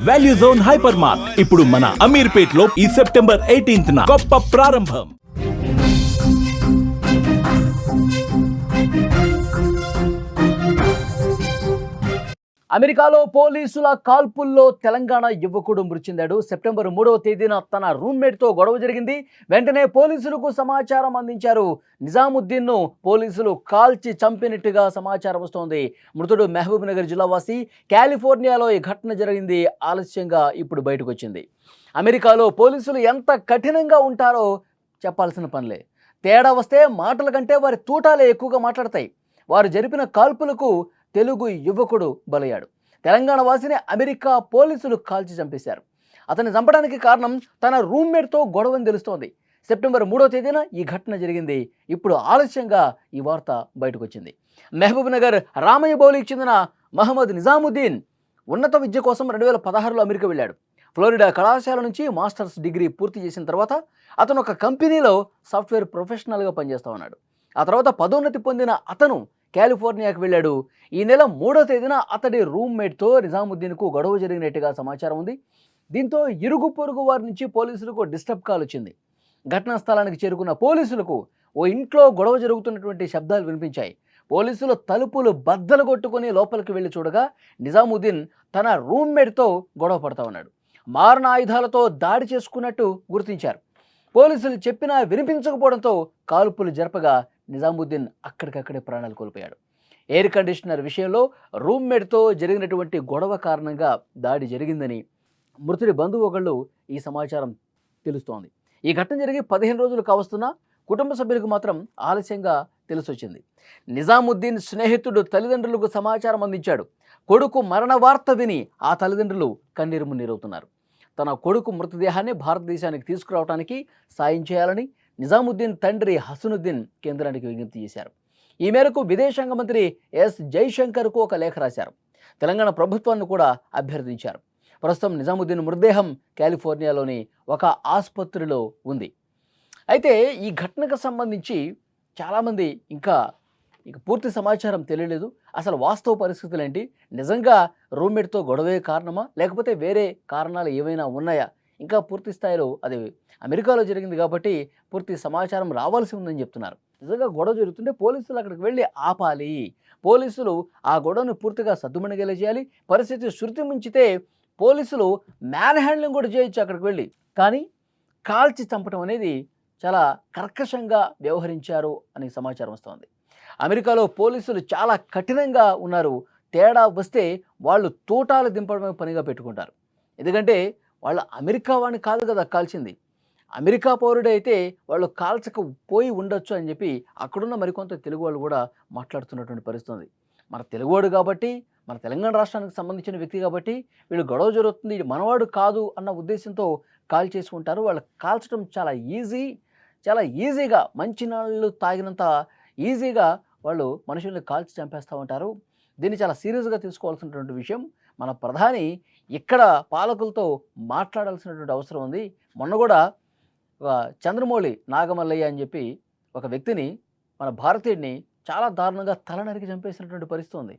Value zone hyper mart ఇప్పుడు మన అమీర్పేట్ లో ఈ సెప్టెంబర్ 18న గొప్ప ప్రారంభం. అమెరికాలో పోలీసుల కాల్పుల్లో తెలంగాణ యువకుడు మృతి చెందాడు. సెప్టెంబర్ 3వ తేదీన తన రూమ్మేట్తో గొడవ జరిగింది. వెంటనే పోలీసులకు సమాచారం అందించారు. నిజాముద్దీన్ను పోలీసులు కాల్చి చంపినట్టుగా సమాచారం వస్తోంది. మృతుడు మహబూబ్ నగర్ జిల్లావాసి. కాలిఫోర్నియాలో ఈ ఘటన జరిగింది. ఆలస్యంగా ఇప్పుడు బయటకు వచ్చింది. అమెరికాలో పోలీసులు ఎంత కఠినంగా ఉంటారో చెప్పాల్సిన పనిలే. తేడా వస్తే మాటల కంటే వారి తూటాలే ఎక్కువగా మాట్లాడతాయి. వారు జరిపిన కాల్పులకు తెలుగు యువకుడు బలయ్యాడు. తెలంగాణ వాసిని అమెరికా పోలీసులు కాల్చి చంపేశారు. అతన్ని చంపడానికి కారణం తన రూమ్మేట్తో గొడవని తెలుస్తోంది. సెప్టెంబర్ 3వ తేదీన ఈ ఘటన జరిగింది. ఇప్పుడు ఆలస్యంగా ఈ వార్త బయటకు వచ్చింది. మహబూబ్ నగర్ రామయ్య బౌలికి చెందిన మహమ్మద్ నిజాముద్దీన్ ఉన్నత విద్య కోసం 2016లో అమెరికా వెళ్ళాడు. ఫ్లోరిడా కళాశాల నుంచి మాస్టర్స్ డిగ్రీ పూర్తి చేసిన తర్వాత అతను ఒక కంపెనీలో సాఫ్ట్వేర్ ప్రొఫెషనల్గా పనిచేస్తూ ఉన్నాడు. ఆ తర్వాత పదోన్నతి పొందిన అతను కాలిఫోర్నియాకు వెళ్ళాడు. ఈ నెల 3వ తేదీన అతడి రూమ్మేట్తో నిజాముద్దీన్కు గొడవ జరిగినట్టుగా సమాచారం ఉంది. దీంతో ఇరుగు పొరుగు వారి నుంచి పోలీసులకు డిస్టర్బ్ కాల్ వచ్చింది. ఘటనా స్థలానికి చేరుకున్న పోలీసులకు ఓ ఇంట్లో గొడవ జరుగుతున్నటువంటి శబ్దాలు వినిపించాయి. పోలీసులు తలుపులు బద్దలు కొట్టుకుని లోపలికి వెళ్ళి చూడగా నిజాముద్దీన్ తన రూమ్మేట్తో గొడవ పడతా ఉన్నాడు. మారణ ఆయుధాలతో దాడి చేసుకున్నట్టు గుర్తించారు. పోలీసులు చెప్పినా వినిపించకపోవడంతో కాల్పులు జరపగా నిజాముద్దీన్ అక్కడికక్కడే ప్రాణాలు కోల్పోయాడు. ఎయిర్ కండిషనర్ విషయంలో రూమ్మేట్తో జరిగినటువంటి గొడవ కారణంగా దాడి జరిగిందని మృతుడి బంధువు ఒకళ్ళు ఈ సమాచారం తెలుస్తోంది. ఈ ఘటన జరిగి 15 రోజులు కావస్తున్నా కుటుంబ సభ్యులకు మాత్రం ఆలస్యంగా తెలిసొచ్చింది. నిజాముద్దీన్ స్నేహితుడు తల్లిదండ్రులకు సమాచారం అందించాడు. కొడుకు మరణ వార్త విని ఆ తల్లిదండ్రులు కన్నీరు మున్నీరవుతున్నారు. తన కొడుకు మృతదేహాన్ని భారతదేశానికి తీసుకురావడానికి సాయం చేయాలని నిజాముద్దీన్ తండ్రి హసనుద్దీన్ కేంద్రానికి విజ్ఞప్తి చేశారు. ఈ మేరకు విదేశాంగ మంత్రి ఎస్ జైశంకర్కు ఒక లేఖ రాశారు. తెలంగాణ ప్రభుత్వాన్ని కూడా అభ్యర్థించారు. ప్రస్తుతం నిజాముద్దీన్ మృతదేహం కాలిఫోర్నియాలోని ఒక ఆసుపత్రిలో ఉంది. అయితే ఈ ఘటనకు సంబంధించి చాలామంది ఇంకా పూర్తి సమాచారం తెలియలేదు. అసలు వాస్తవ పరిస్థితులు ఏంటి, నిజంగా రూమ్మేట్తో గొడవే కారణమా లేకపోతే వేరే కారణాలు ఏవైనా ఉన్నాయా, ఇంకా పూర్తి స్థాయిలో అది అమెరికాలో జరిగింది కాబట్టి పూర్తి సమాచారం రావాల్సి ఉందని చెప్తున్నారు. నిజంగా గొడవ జరుగుతుంటే పోలీసులు అక్కడికి వెళ్ళి ఆపాలి. పోలీసులు ఆ గొడవను పూర్తిగా సద్దుమణిగేలా చేయాలి. పరిస్థితి శృతి మించితే పోలీసులు మ్యాన్ హ్యాండ్లింగ్ కూడా చేయొచ్చు అక్కడికి వెళ్ళి. కానీ కాల్చి చంపడం అనేది చాలా కర్కశంగా వ్యవహరించారు అని సమాచారం వస్తోంది. అమెరికాలో పోలీసులు చాలా కఠినంగా ఉన్నారు. తేడా వస్తే వాళ్ళు తూటాలు దింపడమే పనిగా పెట్టుకుంటారు. ఎందుకంటే వాళ్ళు అమెరికా వాడిని కాదు కదా కాల్చింది. అమెరికా పౌరుడే అయితే వాళ్ళు కాల్చకపోయి ఉండొచ్చు అని చెప్పి అక్కడున్న మరికొంత తెలుగు వాళ్ళు కూడా మాట్లాడుతున్నటువంటి పరిస్థితి ఉంది. మన తెలుగువాడు కాబట్టి, మన తెలంగాణ రాష్ట్రానికి సంబంధించిన వ్యక్తి కాబట్టి వీళ్ళు గొడవ జరుగుతుంది, మనవాడు కాదు అన్న ఉద్దేశంతో కాల్ చేసుకుంటారు. వాళ్ళు కాల్చడం చాలా ఈజీగా మంచినీళ్ళు తాగినంత ఈజీగా వాళ్ళు మనుషుల్ని కాల్చి చంపేస్తూ ఉంటారు. దీన్ని చాలా సీరియస్గా తీసుకోవాల్సినటువంటి విషయం. మన ప్రధాని ఇక్కడ పాలకులతో మాట్లాడాల్సినటువంటి అవసరం ఉంది. మొన్న కూడా చంద్రమౌళి నాగమల్లయ్య అని చెప్పి ఒక వ్యక్తిని, మన భారతీయుడిని చాలా దారుణంగా తల నరికి చంపేసినటువంటి పరిస్థితి ఉంది.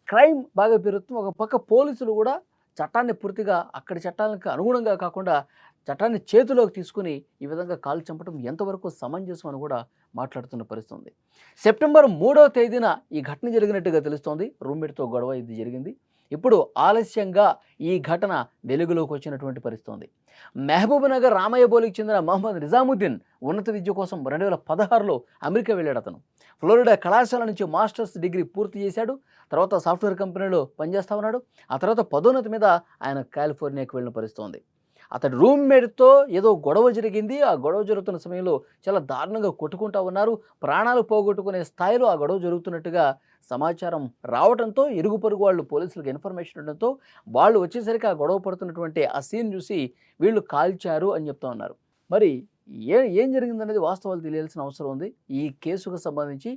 క్రైమ్ బాగా పెరుగుతుంది. ఒక పక్క పోలీసులు కూడా చట్టాన్ని పూర్తిగా అక్కడి చట్టాలకు అనుగుణంగా కాకుండా చట్టాన్ని చేతిలోకి తీసుకుని ఈ విధంగా కాలు చంపడం ఎంతవరకు సమంజసం అని కూడా మాట్లాడుతున్న పరిస్థితి ఉంది. సెప్టెంబర్ 3వ తేదీన ఈ ఘటన జరిగినట్టుగా తెలుస్తోంది. రూమ్మేట్తో గొడవ ఇది జరిగింది. ఇప్పుడు ఆలస్యంగా ఈ ఘటన వెలుగులోకి వచ్చినటువంటి పరిస్థితి ఉంది. మహబూబ్ నగర్ రామయ్య బౌలికి చెందిన మహమ్మద్ నిజాముద్దీన్ ఉన్నత విద్య కోసం 2016లో అమెరికా వెళ్ళాడు. అతను ఫ్లోరిడా కళాశాల నుంచి మాస్టర్స్ డిగ్రీ పూర్తి చేశాడు. తర్వాత సాఫ్ట్వేర్ కంపెనీలో పనిచేస్తూ ఉన్నాడు. ఆ తర్వాత పదోన్నతి మీద ఆయన కాలిఫోర్నియాకి వెళ్ళిన పరిస్థితి ఉంది. అతడి రూమ్మేట్తో ఏదో గొడవ జరిగింది. ఆ గొడవ జరుగుతున్న సమయంలో చాలా దారుణంగా కొట్టుకుంటూ ఉన్నారు. ప్రాణాలు పోగొట్టుకునే స్థాయిలో ఆ గొడవ జరుగుతున్నట్టుగా సమాచారం రావడంతో ఇరుగు పొరుగు వాళ్ళు పోలీసులకు ఇన్ఫర్మేషన్ ఉండడంతో వాళ్ళు వచ్చేసరికి ఆ గొడవ పడుతున్నటువంటి ఆ సీన్ చూసి వీళ్ళు కాల్చారు అని చెప్తా ఉన్నారు. మరి ఏం జరిగిందనేది వాస్తవాలు తెలియాల్సిన అవసరం ఉంది. ఈ కేసుకు సంబంధించి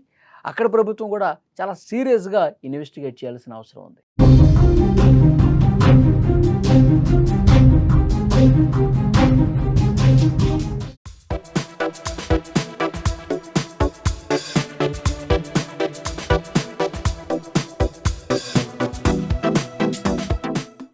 అక్కడ ప్రభుత్వం కూడా చాలా సీరియస్గా ఇన్వెస్టిగేట్ చేయాల్సిన అవసరం ఉంది.